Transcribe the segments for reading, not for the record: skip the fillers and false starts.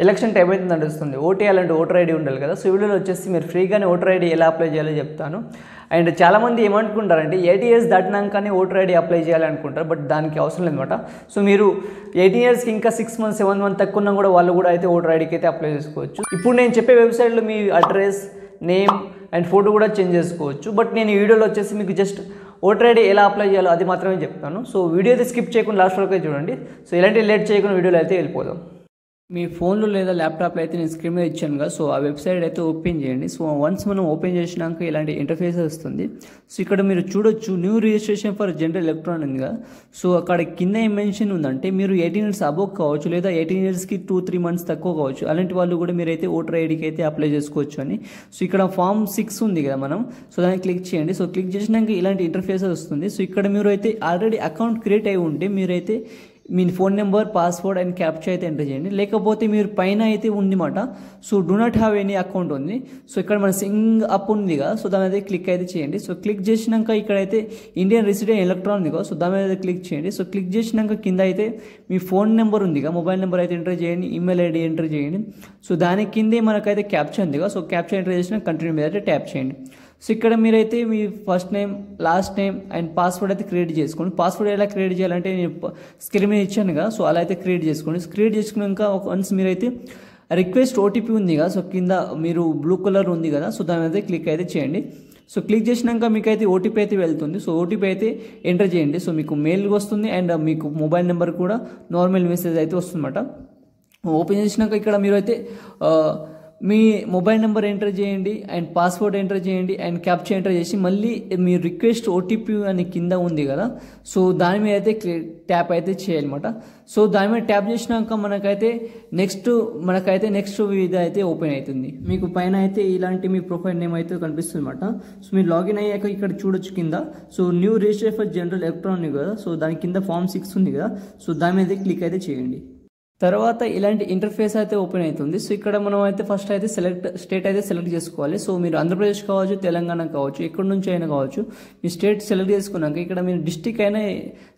Election time అయితే నడుస్తుంది. Vote వేయాలంటే ఓటర్ ఐడి ఉండాలి కదా. సో ఈ వీడియోలో వచ్చేసి మీరు ఫ్రీగానే ఓటర్ ఐడి ఎలా అప్లై చేయాలో చెప్తాను. అండ్ చాలామంది ఏమనుకుంటారంటే 80 years దాటినాకనే ఓటర్ ఐడి అప్లై చేయాలి అనుకుంటారు. బట్ దానికి అవసరం లేదన్నమాట. సో మీరు 18 yearsకి ఇంకా 6 months 7 months తక్కువ ఉన్నా కూడా వాళ్ళు కూడా అయితే ఓటర్ ఐడికి అయితే అప్లై చేసుకోవచ్చు. ఇప్పుడు నేను చెప్పే వెబ్సైట్లో మీ అడ్రస్, నేమ్ అండ్ ఫోటో కూడా చేంజ్ చేసుకోవచ్చు. బట్ నేను ఈ వీడియోలో వచ్చేసి మీకు జస్ట్ ఓటర్ ఐడి ఎలా అప్లై చేయాలో అది మాత్రమే చెప్తాను. సో వీడియో అయితే స్కిప్ చేయకుండా లాస్ట్ వరకు చూడండి. సో ఇలాంటి లేట్ చేయకుండా వీడియోలో అయితే వెళ్ళిపోదాం. మీ ఫోన్లో లేదా ల్యాప్టాప్లో అయితే నేను స్క్రీన్ మీద ఇచ్చాను కదా. సో ఆ వెబ్సైట్ అయితే ఓపెన్ చేయండి. సో వన్స్ మనం ఓపెన్ చేసినాక ఇలాంటి ఇంటర్ఫేస్ వస్తుంది. సో ఇక్కడ మీరు చూడొచ్చు new registration for general electron ఉంది కదా. సో అక్కడ కింద ఏం మెన్షన్ ఉందంటే మీరు 18 years అబోవ్ కావచ్చు లేదా 18 yearsకి 2-3 months తక్కువ కావచ్చు. అలాంటి వాళ్ళు కూడా మీరైతే ఓటర్ ఐడికి అయితే అప్లై చేసుకోవచ్చు అని. సో ఇక్కడ ఫామ్ 6 ఉంది కదా మనం. సో దాన్ని క్లిక్ చేయండి. సో క్లిక్ చేసినాక ఇలాంటి ఇంటర్ఫేస్ వస్తుంది. సో ఇక్కడ మీరు అయితే ఆల్రెడీ అకౌంట్ క్రియేట్ అయి ఉంటే మీరైతే మీ phone number, password and captcha అయితే ఎంటర్ చేయండి. లేకపోతే మీరు పైన అయితే ఉందిమాట. So do not have any account ఉంది. సో ఇక్కడ మన సింగ్ అప్ ఉంది కదా. సో దాని అయితే క్లిక్ అయితే చేయండి. సో క్లిక్ చేసినాక ఇక్కడైతే ఇండియన్ రెసిడెంట్ ఎలక్ట్రాన్ ఉంది కదా. సో దాని మీద అయితే క్లిక్ చేయండి. సో క్లిక్ చేసినాక కింద అయితే మీ ఫోన్ నెంబర్ ఉంది కదా, మొబైల్ నెంబర్ అయితే ఎంటర్ చేయండి, ఈమెయిల్ ఐడి ఎంటర్ చేయండి. సో దాని కిందే మనకైతే క్యాప్చా ఉంది కదా. సో క్యాప్చా ఎంటర్ చేసినా కంటిన్యూ మీద అయితే ట్యాప్ చేయండి. సో ఇక్కడ మీరైతే మీ first name, last name and password అయితే క్రియేట్ చేసుకోండి. పాస్వర్డ్ ఎలా క్రియేట్ చేయాలంటే నేను స్క్రీన్ మీద ఇచ్చాను కదా. సో అలా అయితే క్రియేట్ చేసుకోండి. క్రియేట్ చేసుకున్నాక వన్స్ మీరైతే రిక్వెస్ట్ ఓటీపీ ఉంది కదా. సో కింద మీరు బ్లూ కలర్ ఉంది కదా. సో దాని మీద క్లిక్ అయితే చేయండి. సో క్లిక్ చేసినాక మీకు అయితే ఓటీపీ అయితే వెళ్తుంది. సో ఓటీపీ అయితే ఎంటర్ చేయండి. సో మీకు మెయిల్ వస్తుంది అండ్ మీకు మొబైల్ నెంబర్ కూడా నార్మల్ మెసేజ్ అయితే వస్తుందన్నమాట. ఓపెన్ చేసినాక ఇక్కడ మీరు అయితే మీ మొబైల్ నెంబర్ ఎంటర్ చేయండి అండ్ పాస్వర్డ్ ఎంటర్ చేయండి అండ్ క్యాప్చా ఎంటర్ చేసి మళ్ళీ మీ రిక్వెస్ట్ ఓటీపీ అని కింద ఉంది కదా. సో దాని మీద అయితే ట్యాప్ అయితే చేయాలన్నమాట. సో దాని మీద ట్యాప్ చేసినాక మనకైతే నెక్స్ట్ ఇది అయితే ఓపెన్ అవుతుంది. మీకు పైన అయితే ఇలాంటి మీ ప్రొఫైల్ నేమ్ అయితే కనిపిస్తుంది అనమాట. సో మీరు లాగిన్ అయ్యాక ఇక్కడ చూడొచ్చు కింద. So new register for general electron ఉంది కదా. సో దాని కింద ఫామ్ 6 ఉంది కదా. సో దాని మీద క్లిక్ అయితే చేయండి. తర్వాత ఇలాంటి ఇంటర్ఫేస్ అయితే ఓపెన్ అవుతుంది. సో ఇక్కడ మనం అయితే ఫస్ట్ అయితే స్టేట్ అయితే సెలెక్ట్ చేసుకోవాలి. సో మీరు ఆంధ్రప్రదేశ్ కావచ్చు, తెలంగాణ కావచ్చు, ఎక్కడి నుంచి అయినా కావచ్చు. మీ స్టేట్ సెలెక్ట్ చేసుకున్నాక ఇక్కడ మీరు డిస్టిక్ అయినా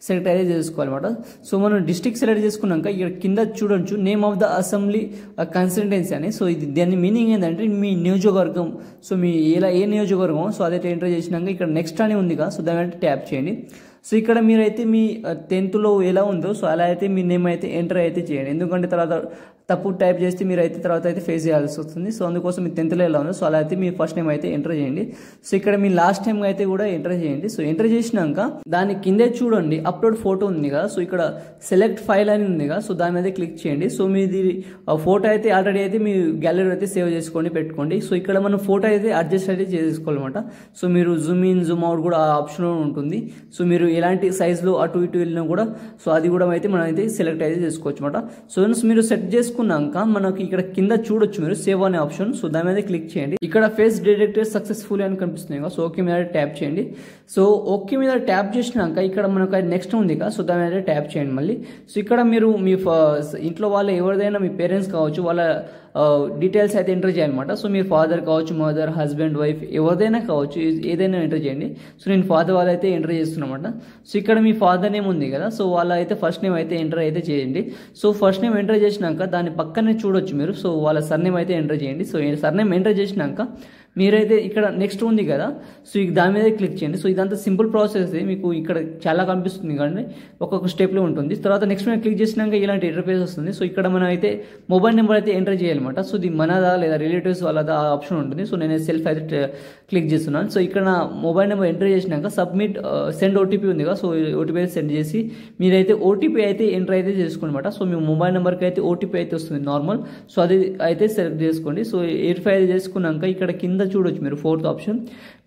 సెలెక్ట్ అయితే చేసుకోవాలన్నమాట. సో మనం డిస్టిక్ సెలెక్ట్ చేసుకున్నాక ఇక్కడ కింద చూడొచ్చు నేమ్ ఆఫ్ ద అసెంబ్లీ కన్స్టిట్యుయెన్సీ అని. సో ఇది దాని మీనింగ్ ఏంటంటే మీ నియోజకవర్గం. సో మీ ఏ నియోజకవర్గం సో అదైతే ఎంటర్ చేసినాక ఇక్కడ నెక్స్ట్ అని ఉంది కదా. సో దాని అయితే ట్యాప్ చేయండి. సో ఇక్కడ మీరైతే మీ 10th ఎలా ఉందో సో అలా అయితే మీ నేమ్ అయితే ఎంటర్ అయితే చేయండి. ఎందుకంటే తర్వాత తప్పు టైప్ చేస్తే మీరు అయితే తర్వాత అయితే ఫేస్ చేయాల్సి వస్తుంది. సో అందుకోసం మీ 10th ఎలా ఉందో సో అలా అయితే మీ ఫస్ట్ నేమ్ అయితే ఎంటర్ చేయండి. సో ఇక్కడ మీ లాస్ట్ నేమ్ అయితే కూడా ఎంటర్ చేయండి. సో ఎంటర్ చేసినాక దాని కిందే చూడండి అప్లోడ్ ఫోటో ఉంది కదా. సో ఇక్కడ సెలెక్ట్ ఫైల్ అని ఉంది కదా. సో దాని మీద క్లిక్ చేయండి. సో మీది ఫోటో అయితే ఆల్రెడీ అయితే మీ గ్యాలరీ అయితే సేవ్ చేసుకోండి, పెట్టుకోండి. సో ఇక్కడ మనం ఫోటో అయితే అడ్జస్ట్ అయితే చేసుకోవాలన్నమాట. సో మీరు జూమ్ ఇన్, జూమ్ అవుట్ కూడా ఆప్షన్ ఉంటుంది. సో మీరు ఎలాంటి సైజులో అటు ఇటు వెళ్ళినా కూడా సో అది కూడా అయితే మనం అయితే సెలెక్ట్ అయితే చేసుకోవచ్చు అనమాట. సో మీరు సెట్ చేసుకున్నాక మనకి ఇక్కడ కింద చూడొచ్చు మీరు సేవ్ అనే ఆప్షన్. సో దాని మీద క్లిక్ చేయండి. ఇక్కడ ఫేస్ డిటెక్టెడ్ సక్సెస్ఫుల్ అని కనిపిస్తుంది కదా. సో ఓకే మీద ట్యాప్ చేయండి. సో ఓకే మీద ట్యాప్ చేసినాక ఇక్కడ మనకు నెక్స్ట్ ఉంది కదా. సో దాని మీద ట్యాప్ చేయండి మళ్ళీ. సో ఇక్కడ మీరు మీ ఇంట్లో వాళ్ళ ఎవరిదైనా మీ పేరెంట్స్ కావచ్చు వాళ్ళ డీటెయిల్స్ అయితే ఎంటర్ చేయాలన్నమాట. సో మీరు ఫాదర్ కావచ్చు, మదర్, హస్బెండ్, వైఫ్ ఎవరిదైనా కావచ్చు, ఏదైనా ఎంటర్ చేయండి. సో నేను ఫాదర్ వాళ్ళ అయితే ఎంటర్ చేస్తున్నమాట. సో ఇక్కడ మీ ఫాదర్ నేమ్ ఉంది కదా. సో వాళ్ళ అయితే ఫస్ట్ నేమ్ అయితే ఎంటర్ అయితే చేయండి. సో ఫస్ట్ నేమ్ ఎంటర్ చేసినాక దాని పక్కనే చూడొచ్చు మీరు. సో వాళ్ళ సర్నేమ్ అయితే ఎంటర్ చేయండి. సో సర్నేమ్ ఎంటర్ చేసినాక మీరైతే ఇక్కడ నెక్స్ట్ ఉంది కదా. సో దాని మీద క్లిక్ చేయండి. సో ఇదంతా సింపుల్ ప్రాసెస్. మీకు ఇక్కడ చాలా కనిపిస్తుంది కానీ ఒక్కొక్క స్టెప్లో ఉంటుంది. తర్వాత నెక్స్ట్ మీద క్లిక్ చేసినాక ఇలాంటి ఇంటర్ఫేస్ వస్తుంది. సో ఇక్కడ మనం అయితే మొబైల్ నెంబర్ అయితే ఎంటర్ చేయాలన్నమాట. సో ఇది మనదా లేదా రిలేటివ్స్ వాళ్ళదా ఆప్షన్ ఉంటుంది. సో నేను సెల్ఫ్ అయితే క్లిక్ చేస్తున్నాను. సో ఇక్కడ నా మొబైల్ నెంబర్ ఎంటర్ చేసినాక సబ్మిట్ సెండ్ ఓటీపీ ఉంది కదా. సో ఓటీపీ అయితే సెండ్ చేసి మీరైతే ఓటీపీ అయితే ఎంటర్ అయితే చేసుకోనమాట. సో మీ మొబైల్ నెంబర్కి అయితే ఓటీపీ అయితే వస్తుంది నార్మల్. సో అది అయితే సెలెక్ట్ చేసుకోండి. సో వెరిఫై చేసుకున్నాక ఇక్కడ కింద చూడొచ్చు మీరు 4th ఆప్షన్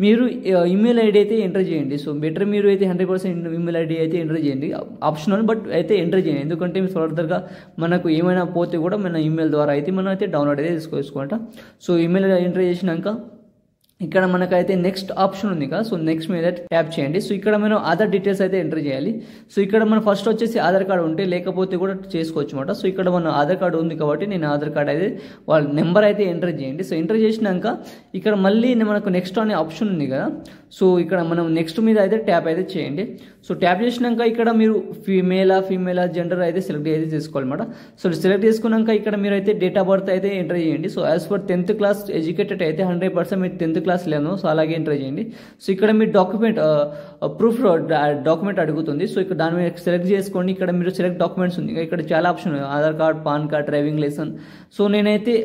మీరు ఈమెయిల్ ఐడి అయితే ఎంటర్ చేయండి. సో బెటర్ మీరు అయితే 100% ఈమెయిల్ ఐడి అయితే ఎంటర్ చేయండి. ఆప్షనల్ బట్ అయితే ఎంటర్ చేయండి. ఎందుకంటే ఫర్దర్గా మనకు ఏమైనా పోతే కూడా మన ఈమెయిల్ ద్వారా అయితే మనం అయితే డౌన్లోడ్ అయితే చేసుకోవాలట. సో ఈమెయిల్ ఎంటర్ చేసినాక ఇక్కడ మనకైతే నెక్స్ట్ ఆప్షన్ ఉంది కదా. సో నెక్స్ట్ మీద ట్యాప్ చేయండి. సో ఇక్కడ మనం ఆధార్ డీటెయిల్స్ అయితే ఎంటర్ చేయాలి. సో ఇక్కడ మనం ఫస్ట్ వచ్చేసి ఆధార్ కార్డు ఉంటే లేకపోతే కూడా చేసుకోవచ్చు అనమాట. సో ఇక్కడ మన ఆధార్ కార్డు ఉంది కాబట్టి నేను ఆధార్ కార్డు అయితే వాళ్ళ నెంబర్ అయితే ఎంటర్ చేయండి. సో ఎంటర్ చేసినాక ఇక్కడ మళ్ళీ మనకు నెక్స్ట్ అనే ఆప్షన్ ఉంది కదా. సో ఇక్కడ మనం నెక్స్ట్ మీద అయితే ట్యాప్ అయితే చేయండి. సో ట్యాప్ చేసినాక ఇక్కడ మీరు ఫీమేలా జెండర్ అయితే సెలెక్ట్ అయితే చేసుకోవాలన్నమాట. సో సెలెక్ట్ చేసుకున్నాక ఇక్కడ మీరు అయితే డేట్ ఆఫ్ బర్త్ అయితే ఎంటర్ చేయండి. So as for 10th class educated అయితే 100% మీరు 10th క్లాస్ లేను, సో అలాగే ఎంటర్ చేయండి. సో ఇక్కడ మీ డాక్యుమెంట్ ప్రూఫ్ డాక్యుమెంట్ అడుగుతుంది. సో ఇక్కడ దాని మీద సెలెక్ట్ చేసుకోండి. ఇక్కడ మీరు సెలెక్ట్ డాక్యుమెంట్స్ ఉంది, ఇక్కడ చాలా ఆప్షన్ ఉంది, Aadhaar card, PAN card, driving licence. So నేనైతే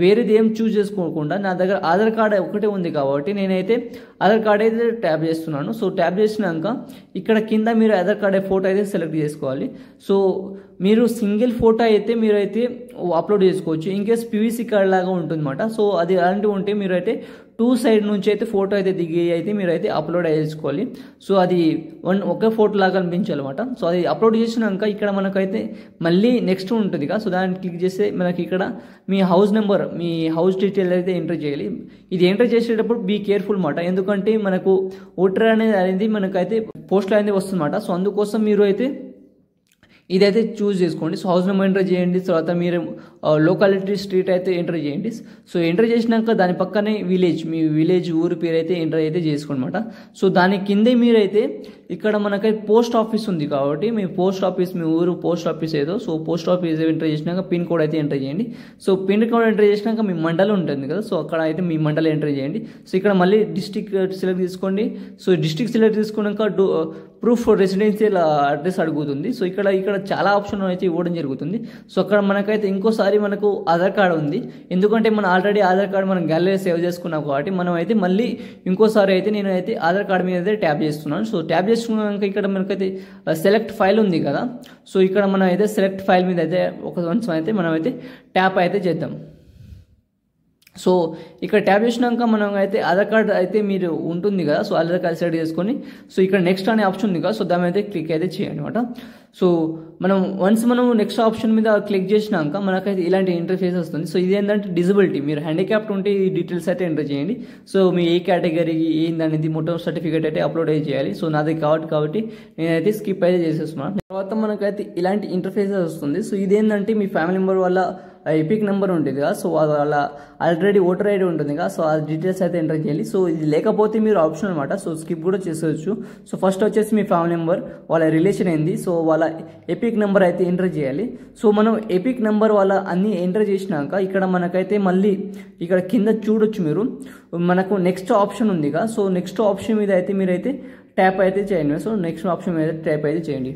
వేరేది ఏం చూస్ చేసుకోకుండా నా దగ్గర ఆధార్ కార్డ్ ఒకటే ఉంది కాబట్టి నేనైతే ఆధార్ కార్డ్ అయితే ట్యాప్ చేస్తున్నాను. సో ట్యాప్ చేసినాక ఇక్కడ కింద మీరు ఆధార్ కార్డ్ ఫోటో అయితే సెలెక్ట్ చేసుకోవాలి. సో మీరు సింగిల్ ఫోటో అయితే మీరైతే అప్లోడ్ చేసుకోవచ్చు. ఇన్ కేస్ పీవీసీ కార్డ్ లాగా ఉంటుంది అన్నమాట. సో అది అలాంటివి ఉంటే మీరైతే 2 సైడ్ నుంచి అయితే ఫోటో అయితే దిగి అయితే మీరైతే అప్లోడ్ చేసుకోవాలి. సో అది ఒకే ఫోటో లాగా అనిపించాలన్నమాట. సో అది అప్లోడ్ చేసినాక ఇక్కడ మనకైతే మళ్ళీ నెక్స్ట్ ఉంటుంది కదా. సో దాన్ని క్లిక్ చేస్తే మనకి ఇక్కడ మీ హౌస్ నెంబర్, మీ హౌస్ డీటెయిల్ అయితే ఎంటర్ చేయాలి. ఇది ఎంటర్ చేసేటప్పుడు బీ కేర్ఫుల్ మాట, ఎందుకంటే మనకు ఓటర్ అనేది మనకైతే పోస్ట్లో అనేది వస్తుందన్నమాట. సో అందుకోసం మీరు అయితే ఇదైతే చూస్ చేసుకోండి. సో హౌస్ నెంబర్ ఎంటర్ చేయండి, తర్వాత మీరు లోకాలిటీ స్ట్రీట్ అయితే ఎంటర్ చేయండి. సో ఎంటర్ చేసినాక దాని పక్కనే విలేజ్, మీ విలేజ్ ఊరి పేరు అయితే ఎంటర్ అయితే చేసుకోండి అనమాట. సో దాని కిందే మీరైతే ఇక్కడ మనకైతే పోస్ట్ ఆఫీస్ ఉంది కాబట్టి మీ పోస్ట్ ఆఫీస్, మీ ఊరు పోస్ట్ ఆఫీస్ ఏదో, సో పోస్ట్ ఆఫీస్ ఎంటర్ చేసినాక పిన్ కోడ్ అయితే ఎంటర్ చేయండి. సో పిన్ కోడ్ ఎంటర్ చేసినాక మీ మండలం ఉంటుంది కదా, సో అక్కడ అయితే మీ మండలం ఎంటర్ చేయండి. సో ఇక్కడ మళ్ళీ డిస్టిక్ సెలెక్ట్ తీసుకోండి. సో డిస్టిక్ సెలెక్ట్ తీసుకున్నాక ప్రూఫ్ రెసిడెన్షియల్ అడ్రస్ అడుగుతుంది. సో ఇక్కడ చాలా ఆప్షన్ అయితే ఇవ్వడం జరుగుతుంది. సో అక్కడ మనకైతే ఇంకోసారి మనకు ఆధార్ కార్డ్ ఉంది, ఎందుకంటే మనం ఆల్రెడీ ఆధార్ కార్డ్ మనం గ్యాలరీ సేవ్ చేసుకున్నాం కాబట్టి మనం అయితే మళ్ళీ ఇంకోసారి అయితే నేను అయితే ఆధార్ కార్డ్ మీద అయితే ట్యాప్ చేస్తున్నాను. సో ట్యాప్ చేసుకున్నాక ఇక్కడ మనకైతే సెలెక్ట్ ఫైల్ ఉంది కదా. సో ఇక్కడ మనం అయితే సెలెక్ట్ ఫైల్ మీద అయితే అయితే మనం అయితే ట్యాప్ అయితే చేద్దాం. సో ఇక్కడ ట్యాప్ చేసినాక మనం అయితే ఆధార్ కార్డ్ అయితే మీరు ఉంటుంది కదా, సో ఆధార్ కార్డ్ సెలెక్ట్ చేసుకొని సో ఇక్కడ నెక్స్ట్ అనే ఆప్షన్ ఉంది కదా, సో దాని అయితే క్లిక్ అయితే చేయండి అనమాట. సో మనం నెక్స్ట్ ఆప్షన్ మీద క్లిక్ చేసినాక మనకైతే ఇలాంటి ఇంటర్ఫేస్ వస్తుంది. సో ఇది ఏంటంటే డిజబిలిటీ, మీరు హ్యాండిక్యాప్ట్ ఉంటే ఈ డీటెయిల్స్ అయితే ఎంటర్ చేయండి. సో మీ ఏ కేటగిరీ ఏందనేది మొత్తం సర్టిఫికేట్ అయితే అప్లోడ్ అయితే చేయాలి. సో నాది కాబట్టి నేనైతే స్కిప్ అయితే చేసేస్తున్నాను. తర్వాత మనకైతే ఇలాంటి ఇంటర్ఫేసెస్ వస్తుంది. సో ఇదేంటంటే మీ ఫ్యామిలీ మెంబర్ వల్ల ఎపిక్ నెంబర్ ఉంటుంది కదా, సో వాళ్ళ ఆల్రెడీ ఓటర్ ఐడి ఉంటుంది కదా, సో ఆ డీటెయిల్స్ అయితే ఎంటర్ చేయాలి. సో ఇది లేకపోతే మీరు ఆప్షన్ అనమాట, సో స్కిప్ కూడా చేసేవచ్చు. సో ఫస్ట్ వచ్చేసి మీ ఫ్యామిలీ మెంబర్ వాళ్ళ రిలేషన్ ఏంది, సో వాళ్ళ ఎపిక్ నెంబర్ అయితే ఎంటర్ చేయాలి. సో మనం ఎపిక్ నెంబర్ వాళ్ళ అన్ని ఎంటర్ చేసినాక ఇక్కడ మనకైతే మళ్ళీ ఇక్కడ కింద చూడొచ్చు మీరు, మనకు నెక్స్ట్ ఆప్షన్ ఉంది కదా, సో నెక్స్ట్ ఆప్షన్ మీద అయితే మీరైతే ట్యాప్ అయితే చేయండి. సో నెక్స్ట్ ఆప్షన్ మీద ట్యాప్ అయితే చేయండి.